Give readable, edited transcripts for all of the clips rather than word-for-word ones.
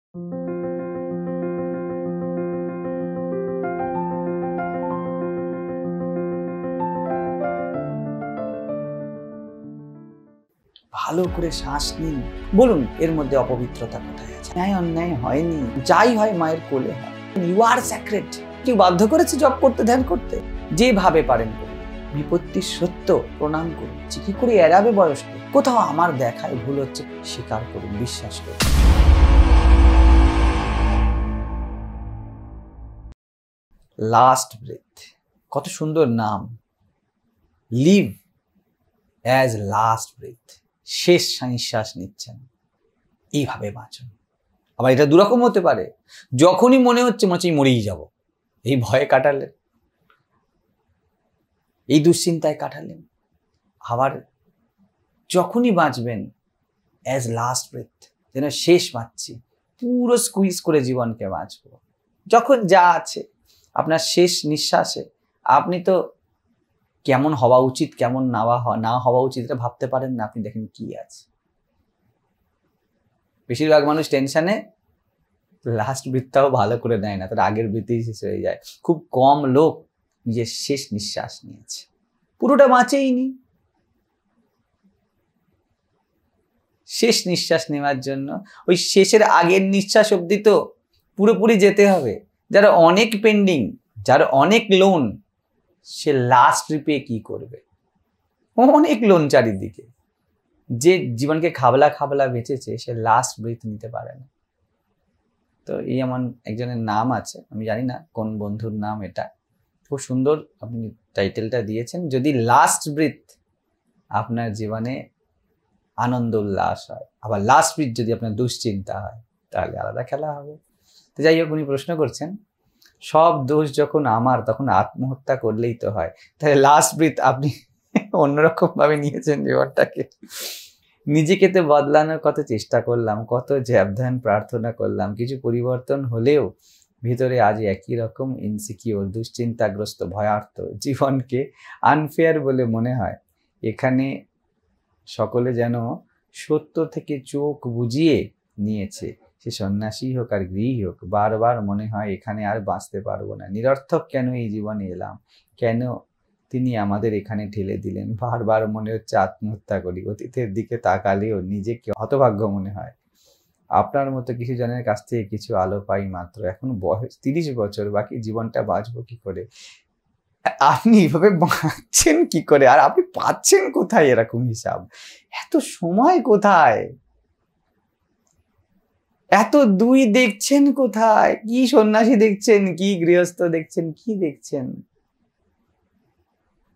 ভালো করে শ্বাস নিন, বলুন এর মধ্যে অপবিত্রতা কোথায় আছে। ন্যায় অন্যায় হয়নি, যাই হয় মায়ের কোলে হয়। You are sacred. কেউ বাধ্য করেছে জপ করতে, ধ্যান করতে? যেভাবে পারেন করুন। বিপত্তি সত্য প্রণাম করুন। কি করে এড়াবে বয়সকে? কোথাও আমার দেখায় ভুল হচ্ছে, স্বীকার করুন, বিশ্বাস করুন। লাস্ট ব্রেথ, কত সুন্দর নাম। Live as last breath. শেষ নিঃশ্বাস নিচ্ছেন, এইভাবে বাঁচুন। আবার এটা দুরকম হতে পারে, যখনই মনে হচ্ছে মরেই যাব, এই ভয়ে কাটালেন, এই দুশ্চিন্তায় কাটালেন। আবার যখনই বাঁচবেন, অ্যাজ লাস্ট ব্রেথ, যেন শেষ বাঁচছি, পুরো স্কুইজ করে জীবনকে বাঁচবো। যখন যা আছে আপনার শেষ নিঃশ্বাসে, আপনি তো কেমন হওয়া উচিত, কেমন না হওয়া উচিত এটা ভাবতে পারেন না। আপনি দেখেন কি আছে। বেশিরভাগ মানুষ টেনশনে লাস্ট ব্রিথটাও ভালো করে নেয় না, তার আগের ব্রিথেই শেষ হয়ে যায়। খুব কম লোক নিজের শেষ নিঃশ্বাস নিয়েছে, পুরোটা বাঁচেইনি। শেষ নিঃশ্বাস নেওয়ার জন্য ওই শেষের আগের নিঃশ্বাস অবধি তো পুরোপুরি যেতে হবে। যারা অনেক পেন্ডিং, যার অনেক লোন, সে লাস্ট ট্রিপে কি করবে? অনেক লোন চারিদিকে। যে জীবনকে খাবলা খাবলা বেঁচেছে, সে লাস্ট ব্রিথ নিতে পারে না। তো এই এমন একজনের নাম আছে, আমি জানি না কোন বন্ধুর নাম এটা, খুব সুন্দর আপনি টাইটেলটা দিয়েছেন। যদি লাস্ট ব্রিথ আপনার জীবনে আনন্দ উল্লাস হয়, আবার লাস্ট ব্রিথ যদি আপনার দুশ্চিন্তা হয়, তাহলে আলাদা খেলা হবে। তো যাই হোক, উনি প্রশ্ন করছেন, সব দোষ যখন আমার, তখন আত্মহত্যা করলেই তো হয়। তাহলে লাস্ট ব্রিথ আপনি অন্যরকম ভাবে নিয়েছেন জীবনটাকে। নিজেকে তো বদলানোর কত চেষ্টা করলাম, কত ধ্যান প্রার্থনা করলাম, কিছু পরিবর্তন হলেও ভিতরে আজ একই রকম ইনসিকিউর, দুশ্চিন্তাগ্রস্ত, ভয়ার্থ। জীবনকে আনফেয়ার বলে মনে হয়। এখানে সকলে যেন সত্য থেকে চোখ বুজিয়ে নিয়েছে, সে সন্ন্যাসী হোক আর গৃহী হোক। বারবার মনে হয় এখানে আর বাঁচতে পারবো না, নিরর্থক কেন এই জীবনে এলাম, কেন তিনি আমাদের এখানে ঠেলে দিলেন। বারবার মনে হচ্ছে আত্মহত্যা করি। অতীতের দিকে তাকালেও নিজেকে হতভাগ্য মনে হয়। আপনার মতো কিছু জনের কাছ থেকে কিছু আলো পাই মাত্র। এখন বয়স 30 বছর, বাকি জীবনটা বাঁচবো কি করে? আপনি এইভাবে বাঁচছেন কি করে? আর আপনি পাচ্ছেন কোথায় এরকম হিসাব? এত সময় কোথায়? এত দুই দেখছেন কোথায়? কি সন্ন্যাসী দেখছেন, কি গৃহস্থ দেখছেন, কি দেখছেন?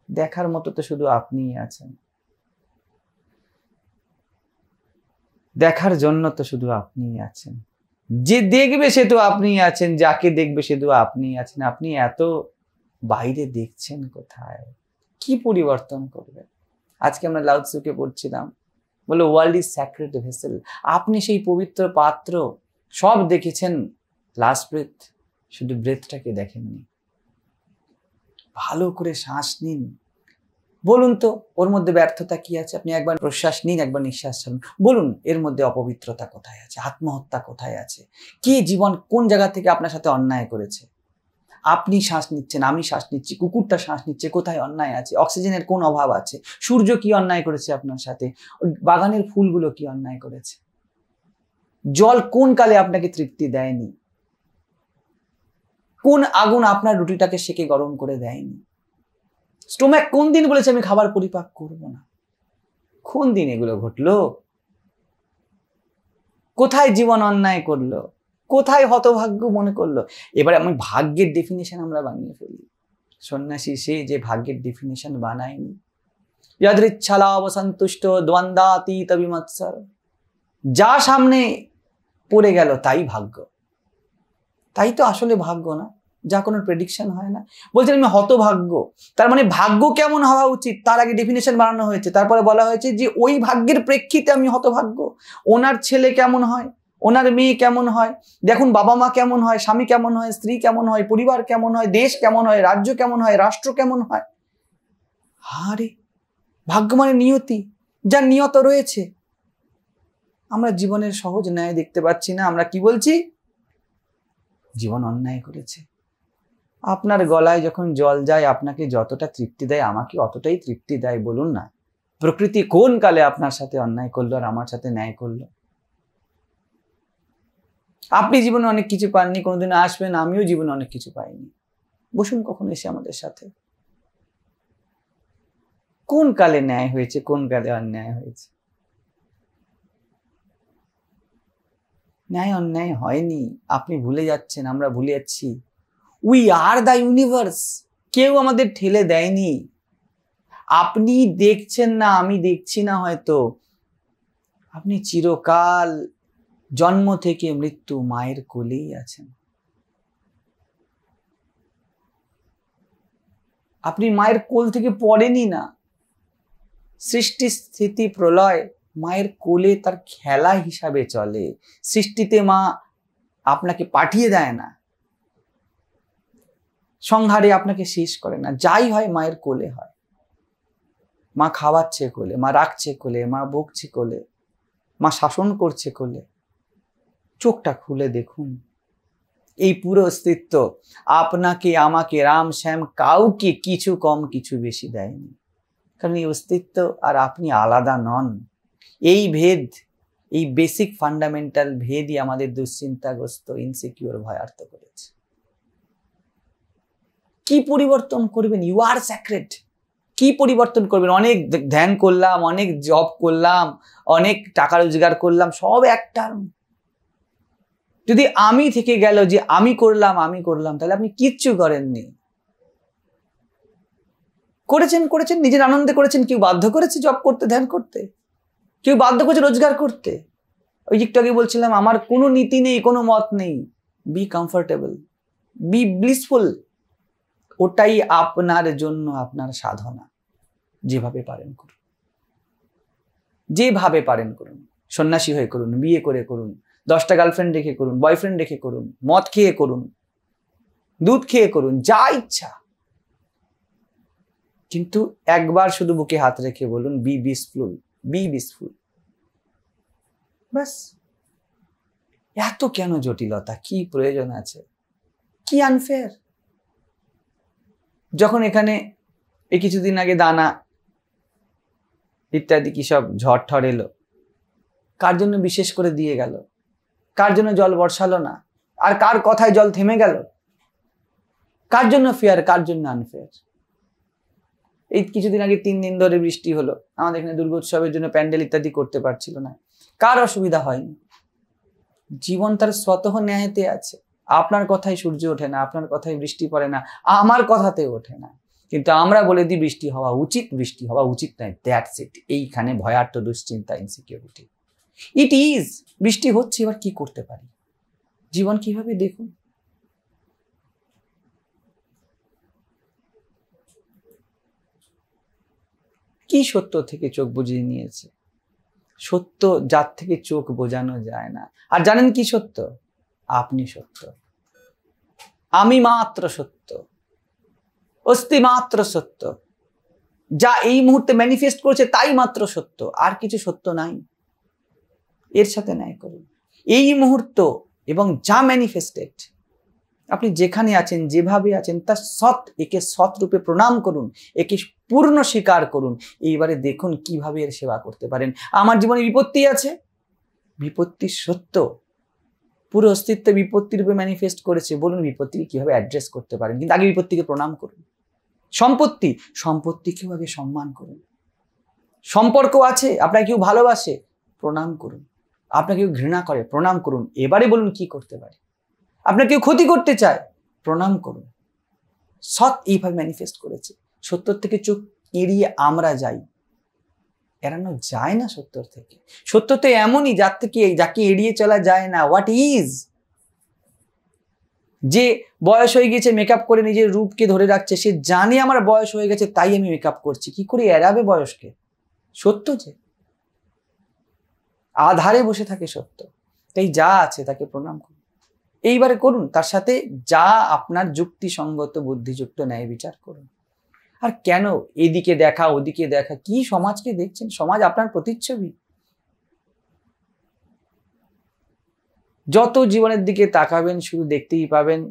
দেখার মতো তো শুধু আপনিই আছেন, দেখার জন্য তো শুধু আপনিই আছেন। যে দেখবে সে তো আপনিই আছেন, যাকে দেখবে সে তো আপনিই আছেন। আপনি এত বাইরে দেখছেন কোথায়? কি পরিবর্তন করবেন? আজকে আমরা লাউ ৎসুকে পড়ছিলাম, বলে ওয়ার্ল্ড ইজ স্যাক্রেড ভেসেল। আপনি সেই পবিত্র পাত্র, সব দেখেছেন, লাস্ট ব্রেথ, শুধু ব্রেথটাকে দেখেননি। ভালো করে শ্বাস নিন, বলুন তো ওর মধ্যে ব্যর্থতা কি আছে। আপনি একবার প্রশ্বাস নিন, একবার নিঃশ্বাস ছাড়ুন, বলুন এর মধ্যে অপবিত্রতা কোথায় আছে, আত্মহত্যা কোথায় আছে, কি জীবন কোন জায়গা থেকে আপনার সাথে অন্যায় করেছে। আপনি শ্বাস নিচ্ছেন, আমি শ্বাস নিচ্ছি, কুকুরটা শ্বাস নিচ্ছে, কোথায় অন্যায় আছে, অক্সিজেনের কোন অভাব আছে, সূর্য কি অন্যায় করেছে আপনার সাথে, বাগানের ফুলগুলো কি অন্যায় করেছে, জল কোন কালে আপনাকে তৃপ্তি দেয়নি, কোন আগুন আপনার রুটিটাকে সেকে গরম করে দেয়নি, স্টোম্যাক কোন দিন বলেছে আমি খাবার পরিপাক করব না, কোন দিন এগুলো ঘটলো? কোথায় জীবন অন্যায় করলো, কোথায় হতভাগ্য মনে করলো? এবারে আমি ভাগ্যের ডেফিনেশন আমরা বানিয়ে ফেলি। সন্ন্যাসী সে যে ভাগ্যের ডেফিনেশন বানায়নি। যদৃচ্ছালাভ সন্তুষ্ট দ্বন্দ্বাতীত বিমৎসর, যা সামনে পড়ে গেল তাই ভাগ্য। তাই তো আসলে ভাগ্য না, যা কোনো প্রেডিকশন হয় না। বলছেন আমি হতভাগ্য, তার মানে ভাগ্য কেমন হওয়া উচিত তার আগে ডেফিনেশন বানানো হয়েছে। তারপরে বলা হয়েছে যে ওই ভাগ্যের প্রেক্ষিতে আমি হতভাগ্য। ওনার ছেলে কেমন হয়, ওনার মেয়ে কেমন হয়, দেখুন বাবা মা কেমন হয়, স্বামী কেমন হয়, স্ত্রী কেমন হয়, পরিবার কেমন হয়, দেশ কেমন হয়, রাজ্য কেমন হয়, রাষ্ট্র কেমন হয়। আরে ভাগ্য মানে নিয়তি, যা নিয়ত রয়েছে। আমরা জীবনের সহজ ন্যায় দেখতে পাচ্ছি না। আমরা কি বলছি? জীবন অন্যায় করেছে। আপনার গলায় যখন জল যায় আপনাকে যতটা তৃপ্তি দেয় আমাকে অতটাই তৃপ্তি দেয়। বলুন না, প্রকৃতি কোন কালে আপনার সাথে অন্যায় করলো আর আমার সাথে ন্যায় করলো? আপনি জীবনে অনেক কিছু পাননি, কোনোদিন আসবেন, আমিও জীবনে অনেক কিছু পাইনি। বসুন কখন এসে আমাদের সাথে। কোন কালে ন্যায় হয়েছে, কোন কালে অন্যায় হয়েছে? ন্যায় অন্যায় হয়নি। আপনি ভুলে যাচ্ছেন, আমরা ভুলে যাচ্ছি। We are the universe. কেউ আমাদের ঠেলে দেয়নি। আপনি দেখছেন না, আমি দেখছি না হয়তো। আপনি চিরকাল জন্ম থেকে মৃত্যু মায়ের কোলেই আছেন। আপনি মায়ের কোল থেকে পড়েনি না। সৃষ্টি স্থিতি প্রলয় মায়ের কোলে তার খেলা হিসাবে চলে। সৃষ্টিতে মা আপনাকে পাঠিয়ে দেয় না, সংহারে আপনাকে শেষ করে না। যাই হয় মায়ের কোলে হয়। মা খাওয়াচ্ছে কোলে, মা রাখছে কোলে, মা বকছে কোলে, মা শাসন করছে কোলে। চোখটা খুলে দেখুন, এই পুরো অস্তিত্ব আপনাকে, আমাকে, রাম শ্যাম কাউকে কিছু কম কিছু বেশি দেয়নি। কারণ এই অস্তিত্ব আর আপনি আলাদা নন। এই ভেদ, এই বেসিক ফান্ডামেন্টাল ভেদই আমাদের দুশ্চিন্তাগ্রস্ত, ইনসিকিউর, ভয়ার্ত করেছে। কি পরিবর্তন করবেন? You are sacred. কি পরিবর্তন করবেন? অনেক ধ্যান করলাম, অনেক জব করলাম, অনেক টাকা রোজগার করলাম, সব একটা। যদি আমি থেকে গেল যে আমি করলাম, তাহলে আপনি কিচ্ছু করেননি। করেছেন নিজের আনন্দে করেছেন। কেউ বাধ্য করেছে জব করতে, ধ্যান করতে? কেউ বাধ্য করেছে রোজগার করতে? ওই একটু আগে বলছিলাম, আমার কোনো নীতি নেই, কোনো মত নেই। Be comfortable, be blissful. ওটাই আপনার জন্য আপনার সাধনা। যেভাবে পারেন করুন, যেভাবে পারেন করুন। সন্ন্যাসী হয়ে করুন, বিয়ে করে করুন, 10টা গার্লফ্রেন্ড রেখে করুন, বয়ফ্রেন্ড রেখে করুন, মদ খেয়ে করুন, দুধ খেয়ে করুন, যা ইচ্ছা। কিন্তু একবার শুধু বুকে হাত রেখে বলুন, বি ব্লিসফুল, বি ব্লিসফুল। ব্যাস। এত কেন জটিলতা? কি প্রয়োজন আছে? কি আনফেয়ার? যখন এখানে এই কিছুদিন আগে দানা ইত্যাদি কি সব ঝড় ঠড় এলো, কার জন্য বিশেষ করে দিয়ে গেল? কার জন্য জল বর্ষালো না? আর কার কথায় জল থেমে গেল? কার জন্য ফেয়ার, কার জন্য আনফেয়ার? এই কিছুদিন আগে 3 দিন ধরে বৃষ্টি হলো, আমাদের এখানে দুর্গোৎসবের জন্য প্যান্ডেল ইত্যাদি করতে পারছিল না। কার অসুবিধা হয়নি? জীবন তার স্বতঃ ন্যায়তে আছে। আপনার কথায় সূর্য ওঠে না, আপনার কথায় বৃষ্টি পড়ে না, আমার কথাতে ওঠে না। কিন্তু আমরা বলে দিই বৃষ্টি হওয়া উচিত, বৃষ্টি হওয়া উচিত নয়। That's it. এইখানে ভয়ার্ত দুশ্চিন্তা, ইনসিকিউরিটি। It is. বৃষ্টি হচ্ছে, এবার কি করতে পারি? জীবন কিভাবে দেখুন। কি সত্য থেকে চোখ বুজিয়ে নিয়েছে? সত্য যার থেকে চোখ বোঝানো যায় না। আর জানেন কি সত্য? আপনি সত্য, আমি মাত্র সত্য, অস্তি মাত্র সত্য। যা এই মুহূর্তে ম্যানিফেস্ট করছে তাই মাত্র সত্য, আর কিছু সত্য নাই। এর সাথে ন্যায় করুন। এই মুহূর্ত এবং যা ম্যানিফেস্টেড, আপনি যেখানে আছেন, যেভাবে আছেন, তা সৎ। একে সৎ রূপে প্রণাম করুন, একে পূর্ণ স্বীকার করুন। এইবারে দেখুন কিভাবে এর সেবা করতে পারেন। আমার জীবনে বিপত্তি আছে, বিপত্তি সত্য, পুরো অস্তিত্ব বিপত্তি রূপে ম্যানিফেস্ট করেছে। বলুন বিপত্তিকে কিভাবে অ্যাড্রেস করতে পারেন। কিন্তু আগে বিপত্তিকে প্রণাম করুন। সম্পত্তিকেও আগে সম্মান করুন। সম্পর্ক আছে, আপনাকে কেউ ভালোবাসে, প্রণাম করুন। আপনাকে কেউ ঘৃণা করে, প্রণাম করুন। এবারে বলুন কি করতে পারে। আপনাকে কেউ ক্ষতি করতে চায়, প্রণাম করুন। সৎ এইভাবে ম্যানিফেস্ট করেছে। সত্যর থেকে চোখ এড়িয়ে আমরা যাই, এড়ানো যায় না সত্যর থেকে। সত্য তো এমনই যার থেকে, যাকে এড়িয়ে চলা যায় না। What is? যে বয়স হয়ে গেছে মেকআপ করে নিজের রূপকে ধরে রাখছে, সে জানে আমার বয়স হয়ে গেছে তাই আমি মেকআপ করছি। কি করে এড়াবে বয়সকে? সত্য যে আধারে বসে থাকে সত্য। তাই যা আছে তাকে প্রণাম করুন। এইবারে করুন, তার সাথে যা আপনার যুক্তিসঙ্গত, বুদ্ধিযুক্ত ন্যায় বিচার করুন। আর কেন এদিকে দেখা ওদিকে দেখা? কি সমাজকে দেখছেন? সমাজ আপনার প্রতিচ্ছবি। যত জীবনের দিকে তাকাবেন শুধু দেখতেই পাবেন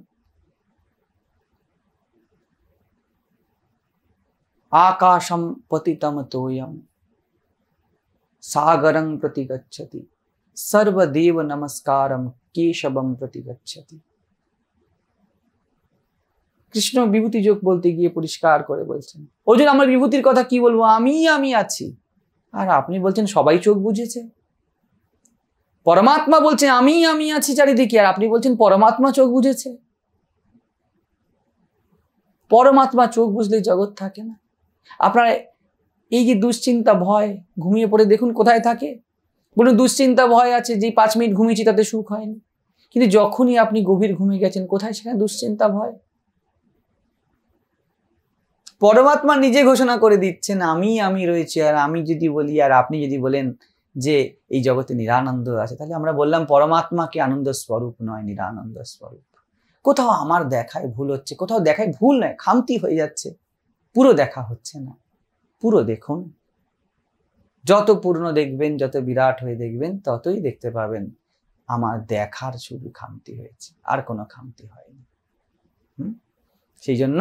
আকাশম পতিতম তোয়ম সাগরং প্রতি গচ্ছতি সর্বদেব নমস্কারম কেশবম প্রতি গচ্ছতি। কৃষ্ণ বিভূতি যোগ বলতে গিয়ে পরিষ্কার করে বলছেন, ওজন আমার বিভূতির কথা কি বলবো, আমি আছি। আর আপনি বলছেন সবাই চোখ বুঝেছে। পরমাত্মা বলছেন আমি আছি চারিদিকে, আর আপনি বলছেন পরমাত্মা চোখ বুঝেছে। পরমাত্মা চোখ বুঝলে জগৎ থাকে না। আপনার এই যে দুশ্চিন্তা ভয়, ঘুমিয়ে পড়ে দেখুন কোথায় থাকে। বলুন দুশ্চিন্তা ভয় আছে, যে 5 মিনিট ঘুমিয়েছি তাতে সুখ হয়নি, কিন্তু যখনই আপনি গভীর ঘুমিয়ে গেছেন কোথায় সেখানে দুশ্চিন্তা ভয়। পরমাত্মা নিজে ঘোষণা করে দিচ্ছেন আমি রয়েছি। আর আমি যদি বলি আর আপনি যদি বলেন যে এই জগতে নিরানন্দ আছে, তাহলে আমরা বললাম পরমাত্মাকে আনন্দ স্বরূপ নয়, নিরানন্দ স্বরূপ। কোথাও আমার দেখায় ভুল হচ্ছে, কোথাও দেখায় ভুল নয়, খামতি হয়ে যাচ্ছে, পুরো দেখা হচ্ছে না। পুরো দেখুন, যত পূর্ণ দেখবেন, যত বিরাট হয়ে দেখবেন, ততই দেখতে পাবেন আমার দেখার শুধু খামতি হয়েছে, আর কোনো খামতি হয়নি। সেই জন্য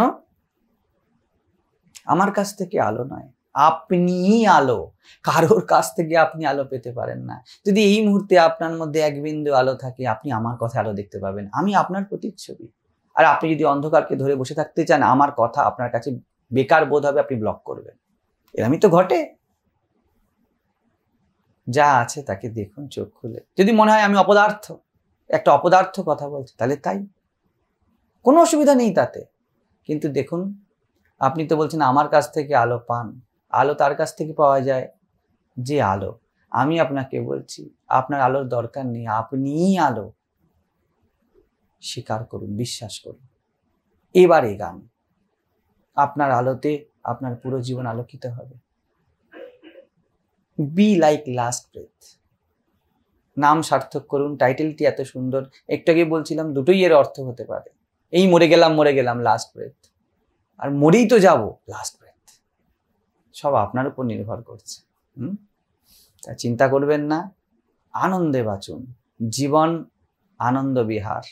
আমার কাছ থেকে আলো নয়, আপনিই আলো। কারোর কাছ থেকে আপনি আলো পেতে পারেন না। যদি এই মুহূর্তে আপনার মধ্যে এক বিন্দু আলো থাকে, আপনি আমার কথা আলো দেখতে পাবেন। আমি আপনার প্রতিচ্ছবি। আর আপনি যদি অন্ধকারকে ধরে বসে থাকতে চান, আমার কথা আপনার কাছে বেকার বোধ হবে, আপনি ব্লক করবেন। এরকমই তো ঘটে। যা আছে তাকে দেখুন চোখ খুলে। যদি মনে হয় আমি অপদার্থ, একটা অপদার্থ কথা বলছি, তাহলে তাই, কোনো অসুবিধা নেই তাতে। কিন্তু দেখুন, আপনি তো বলছেন আমার কাছ থেকে আলো পান। আলো তার কাছ থেকে পাওয়া যায় যে আলো। আমি আপনাকে বলছি আপনার আলোর দরকার নেই, আপনিই আলো। স্বীকার করুন, বিশ্বাস করুন। এবার গান আপনার আলোতে আপনার পুরো জীবন আলোকিত হবে। Be like last breadth. নাম সার্থক করুন। টাইটেলটি এত সুন্দর। একটু আগে বলছিলাম দুটোই এর অর্থ হতে পারে। এই মরে গেলাম লাস্ট ব্রেথ, আর মরেই তো যাব লাস্ট ব্রেথ। সব আপনার উপর নির্ভর করছে। তা চিন্তা করবেন না, আনন্দে বাঁচুন। জীবন আনন্দ বিহার।